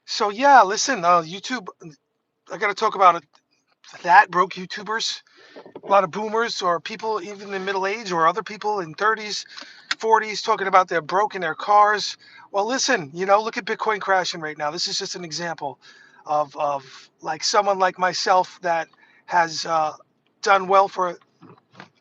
So yeah, listen, YouTube. I got to talk about it. That broke YouTubers, a lot of boomers or people even in middle age or other people in 30s, 40s talking about they're broke in their cars. Well, listen, look at Bitcoin crashing right now. This is just an example of like someone like myself that has done well for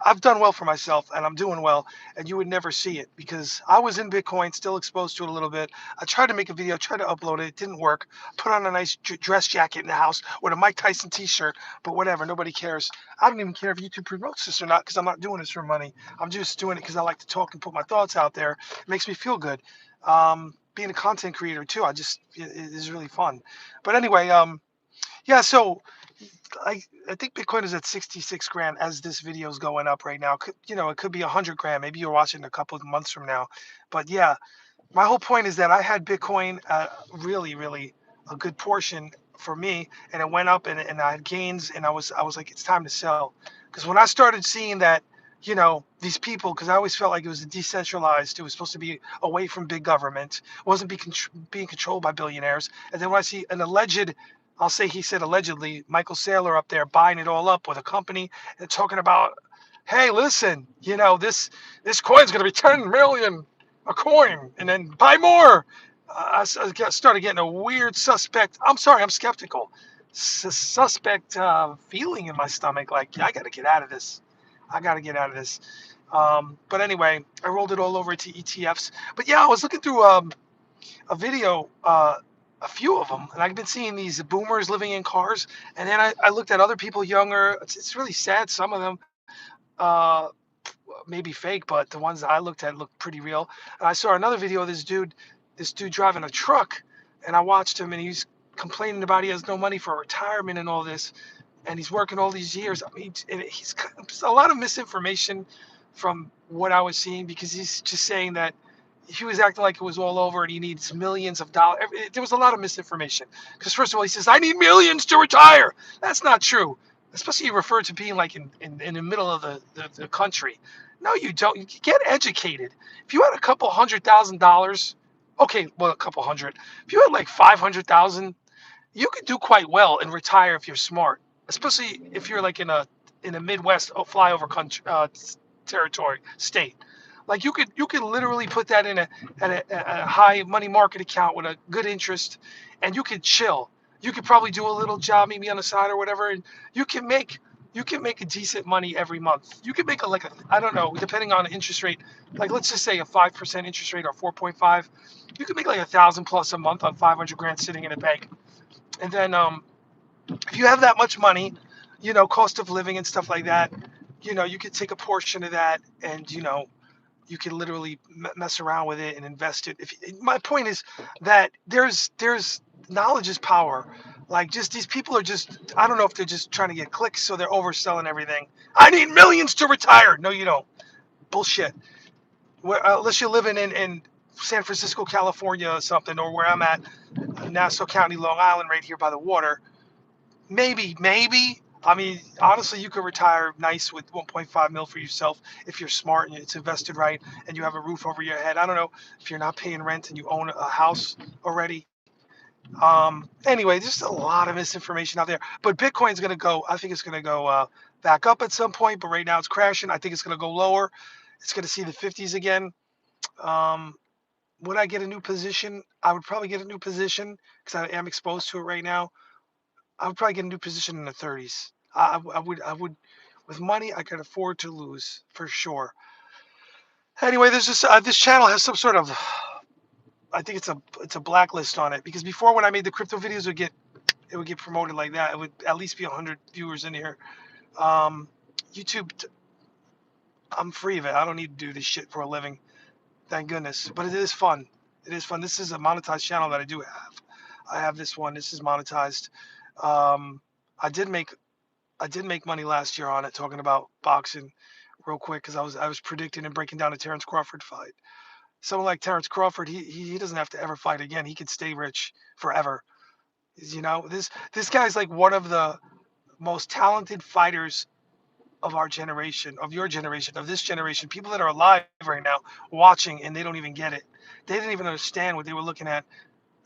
I've done well for myself and I'm doing well, and you would never see it because I was in Bitcoin, still exposed to it a little bit. I tried to make a video, tried to upload it, it didn't work. Put on a nice dress jacket in the house with a Mike Tyson t-shirt, but whatever, nobody cares. I don't even care if YouTube promotes this or not because I'm not doing this for money. I'm just doing it because I like to talk and put my thoughts out there. It makes me feel good. Being a content creator too, it is really fun. But anyway, yeah, so I think Bitcoin is at 66 grand as this video is going up right now. It could be 100 grand. Maybe you're watching a couple of months from now. But yeah, my whole point is that I had Bitcoin really, really a good portion for me, and it went up and I had gains, and I was like, it's time to sell. Because when I started seeing that, these people, because I always felt like it was decentralized, it was supposed to be away from big government, it wasn't being controlled by billionaires. And then when I see an alleged, I'll say he said allegedly, Michael Saylor up there buying it all up with a company and talking about, hey, listen, this coin's going to be 10 million a coin and then buy more. Started getting a weird suspect. I'm sorry, I'm skeptical. Suspect feeling in my stomach. Like, yeah, I got to get out of this. I got to get out of this. But anyway, I rolled it all over to ETFs. But yeah, I was looking through a video, a few of them, and I've been seeing these boomers living in cars. And then I looked at other people younger. It's really sad. Some of them. Uh, Maybe fake, but the ones that I looked at looked pretty real. And I saw another video of this dude driving a truck, and I watched him, and he's complaining about he has no money for retirement and all this, and he's working all these years. I mean, and he's a lot of misinformation from what I was seeing because he's just saying that he was acting like it was all over and he needs millions of dollars. There was a lot of misinformation because first of all he says I need millions to retire. That's not true. Especially you refer to being like in the middle of the country. No, you don't. You get educated. If you had a couple $100,000, okay, well a couple hundred. If you had like 500,000, you could do quite well and retire if you're smart. Especially if you're like in a Midwest flyover country territory state. Like you could literally put that in a high money market account with a good interest, and you could chill. You could probably do a little job maybe on the side or whatever, and you can make you can make a decent money every month. You can make like a I don't know depending on the interest rate. Like let's just say a 5% interest rate or 4.5. You could make like 1,000 plus a month on 500 grand sitting in a bank. And then if you have that much money, cost of living and stuff like that, you could take a portion of that and you can literally mess around with it and invest it. If my point is that there's knowledge is power. Like just these people are just I don't know if they're just trying to get clicks, so they're overselling everything. I need millions to retire. No, you don't. Bullshit. Unless you're living in San Francisco, California, or something, or where I'm at, Nassau County, Long Island, right here by the water. Maybe. I mean, honestly, you could retire nice with 1.5 mil for yourself if you're smart and it's invested right and you have a roof over your head. I don't know if you're not paying rent and you own a house already. Anyway, just a lot of misinformation out there. But Bitcoin's going to go. I think it's going to go back up at some point. But right now it's crashing. I think it's going to go lower. It's going to see the 50s again. Um, would I get a new position? I would probably get a new position because I am exposed to it right now. I would probably get a new position in the 30s. I would, with money, I could afford to lose for sure. Anyway, there's this channel has some sort of, I think it's a blacklist on it because before when I made the crypto videos, it would get promoted like that. It would at least be 100 viewers in here. Um, YouTube, I'm free of it. I don't need to do this shit for a living, thank goodness. But it is fun. It is fun. This is a monetized channel that I do have. I have this one. This is monetized. Um, I did make I did make money last year on it talking about boxing real quick because I was predicting and breaking down a Terrence Crawford fight. Someone like Terrence Crawford, he doesn't have to ever fight again. He could stay rich forever. This guy's like one of the most talented fighters of our generation, of your generation, of this generation. People that are alive right now watching and they don't even get it. They didn't even understand what they were looking at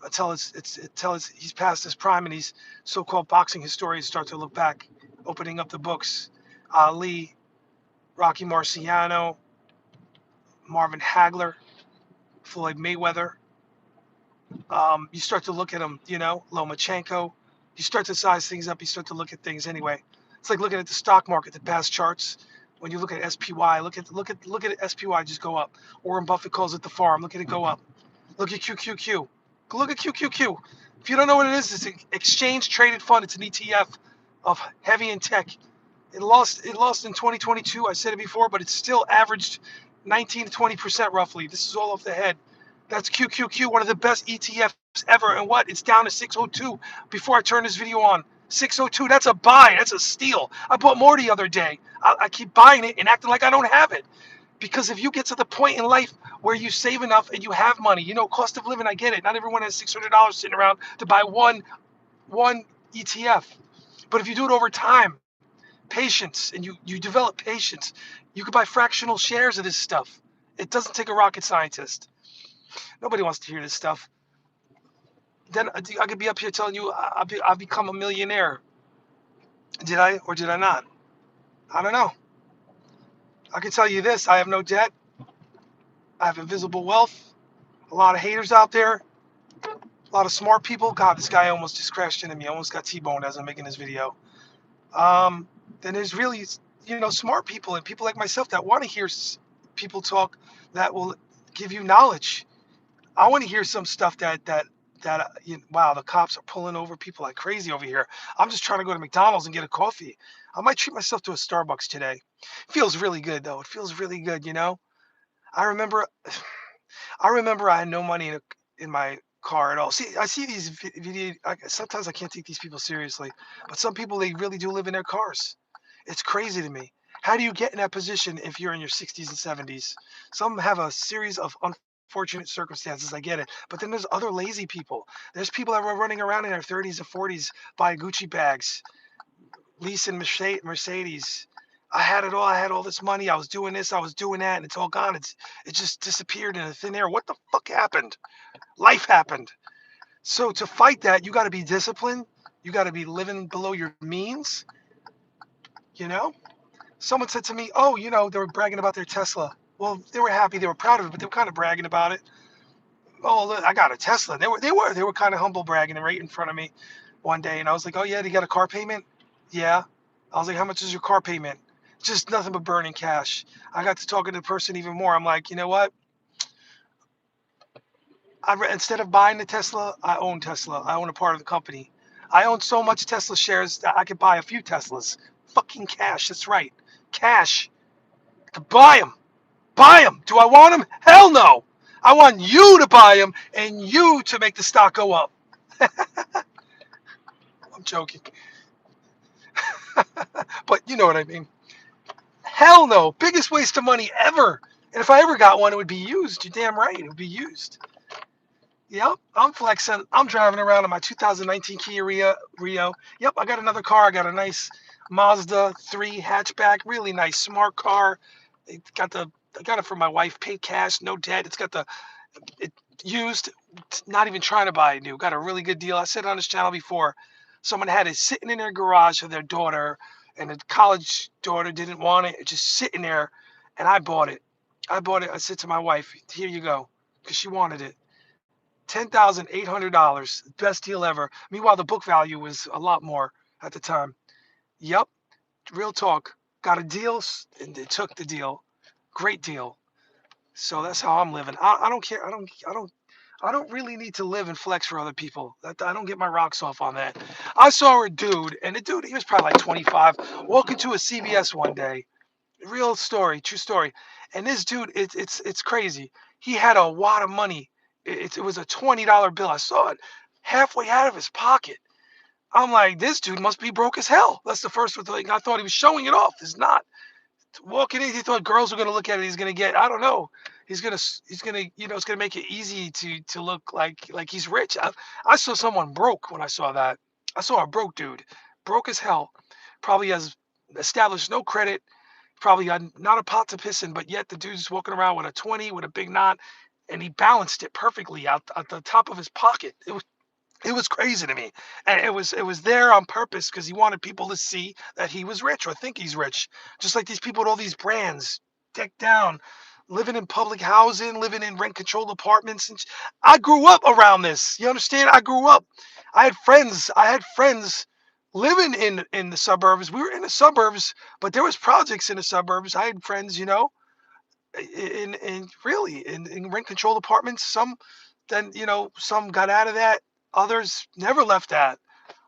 until he's past his prime, and these so-called boxing historians start to look back, opening up the books. Ali, Rocky Marciano, Marvin Hagler, Floyd Mayweather. You start to look at them, Lomachenko. You start to size things up. You start to look at things anyway. It's like looking at the stock market, the past charts. When you look at SPY, look at SPY just go up. Warren Buffett calls it the farm. Look at it go up. Look at QQQ. Look at QQQ. If you don't know what it is, it's an exchange traded fund. It's an ETF of heavy and tech. It lost in 2022. I said it before, but it's still averaged 19 to 20% roughly. This is all off the head. That's QQQ, one of the best ETFs ever. And what? It's down to 602 before I turn this video on. 602, that's a buy. That's a steal. I bought more the other day. I keep buying it and acting like I don't have it. Because if you get to the point in life where you save enough and you have money, cost of living, I get it. Not everyone has $600 sitting around to buy one ETF. But if you do it over time, patience, and you develop patience, you could buy fractional shares of this stuff. It doesn't take a rocket scientist. Nobody wants to hear this stuff. Then I could be up here telling you I've become a millionaire. Did I or did I not? I don't know. I can tell you this: I have no debt. I have invisible wealth. A lot of haters out there. A lot of smart people. God, this guy almost just crashed into me. I almost got T-boned as I'm making this video. Then there's really, smart people and people like myself that want to hear people talk that will give you knowledge. I want to hear some stuff wow, the cops are pulling over people like crazy over here. I'm just trying to go to McDonald's and get a coffee. I might treat myself to a Starbucks today. It feels really good though. It feels really good, I remember I had no money in my car at all. See, I see these video. Sometimes I can't take these people seriously, but some people they really do live in their cars. It's crazy to me. How do you get in that position if you're in your 60s and 70s? Some have a series of unfortunate circumstances. I get it, but then there's other lazy people. There's people that were running around in their 30s and 40s buying Gucci bags, leasing Mercedes. I had it all. I had all this money. I was doing this. I was doing that, and it's all gone. It just disappeared in a thin air. What the fuck happened? Life happened. So to fight that, you got to be disciplined. You got to be living below your means. Someone said to me, "Oh, they were bragging about their Tesla." Well, they were happy. They were proud of it, but they were kind of bragging about it. Oh, look, I got a Tesla. They were kind of humble bragging right in front of me one day, and I was like, "Oh yeah, you got a car payment?" Yeah. I was like, "How much is your car payment?" Just nothing but burning cash. I got to talking to the person even more. I'm like, you know what? Instead of buying the Tesla, I own Tesla. I own a part of the company. I own so much Tesla shares that I could buy a few Teslas. Fucking cash. That's right. Cash. To buy them. Buy them. Do I want them? Hell no. I want you to buy them and you to make the stock go up. I'm joking. But you know what I mean. Hell no. Biggest waste of money ever. And if I ever got one, it would be used. You're damn right. It would be used. Yep, I'm flexing. I'm driving around in my 2019 Kia Rio. Yep, I got another car. I got a nice Mazda 3 hatchback, really nice, smart car. I got it for my wife, paid cash, no debt. It's got it used, not even trying to buy it new. Got a really good deal. I said it on this channel before. Someone had it sitting in their garage for their daughter, and the college daughter didn't want it. It's just sitting there, and I bought it. I said to my wife, "Here you go," because she wanted it. $10,800, best deal ever. Meanwhile, the book value was a lot more at the time. Yep, real talk. Got a deal, and they took the deal. Great deal. So that's how I'm living. I don't care. I don't really need to live and flex for other people. I don't get my rocks off on that. I saw a dude, and the dude, he was probably like 25, walking to a CVS one day. Real story, true story. And this dude, it's crazy. He had a wad of money. It was a $20 bill. I saw it halfway out of his pocket. I'm like, this dude must be broke as hell. That's the first thing. I thought he was showing it off. It's not. Walking in, he thought girls were gonna look at it. He's gonna get, I don't know. He's gonna, it's gonna make it easy to look like he's rich. I saw someone broke when I saw that. I saw a broke dude, broke as hell. Probably has established no credit. Probably not a pot to piss in, but yet the dude's walking around with a 20 with a big knot. and he balanced it perfectly out at the top of his pocket. It was crazy to me, and it was there on purpose because he wanted people to see that he was rich or think he's rich, just like these people with all these brands, decked down, living in public housing, living in rent controlled apartments. And I grew up around this. You understand? I grew up. I had friends. I had friends living in the suburbs. We were in the suburbs, but there was projects in the suburbs. I had friends, in really in rent controlled apartments. Some then some got out of that. Others never left that.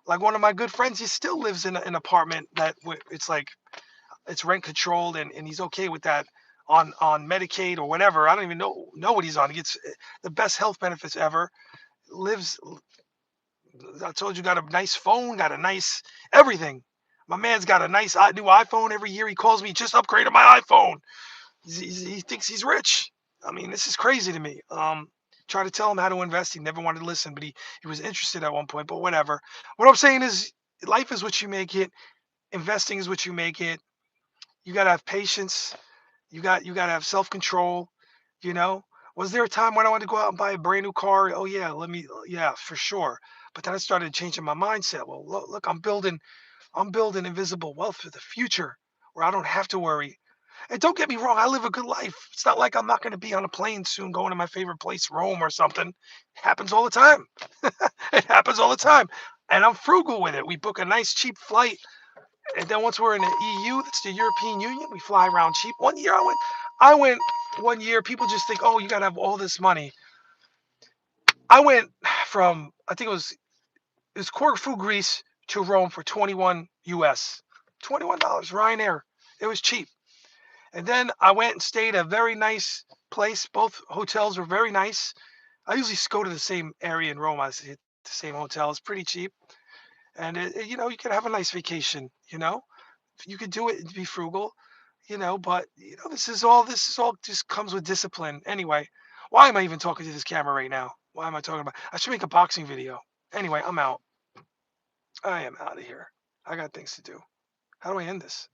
Like one of my good friends, he still lives in an apartment that it's like it's rent controlled, and he's okay with that on Medicaid or whatever. I don't even know what he's on. He gets the best health benefits ever. Lives, I told you, got a nice phone, got a nice everything. My man's got a nice new iPhone every year. He calls me, just upgraded my iPhone. He thinks he's rich. I mean, this is crazy to me. Try to tell him how to invest. He never wanted to listen, but he was interested at one point. But whatever. What I'm saying is, life is what you make it. Investing is what you make it. You gotta have patience. You gotta have self control. You know. Was there a time when I wanted to go out and buy a brand new car? Oh yeah, yeah, for sure. But then I started changing my mindset. Well, look, I'm building invisible wealth for the future, where I don't have to worry. And don't get me wrong, I live a good life. It's not like I'm not going to be on a plane soon going to my favorite place, Rome or something. It happens all the time. It happens all the time. And I'm frugal with it. We book a nice cheap flight. And then once we're in the EU, that's the European Union, we fly around cheap. One year I went one year, people just think, oh, you got to have all this money. I went from, I think it was Corfu, Greece to Rome for 21 US. $21, Ryanair. It was cheap. And then I went and stayed at a very nice place. Both hotels were very nice. I usually go to the same area in Rome. I stay at the same hotel. It's pretty cheap, and you could have a nice vacation. You could do it and be frugal. But this is all just comes with discipline. Anyway, why am I even talking to this camera right now? Why am I talking about? I should make a boxing video. Anyway, I'm out. I am out of here. I got things to do. How do I end this?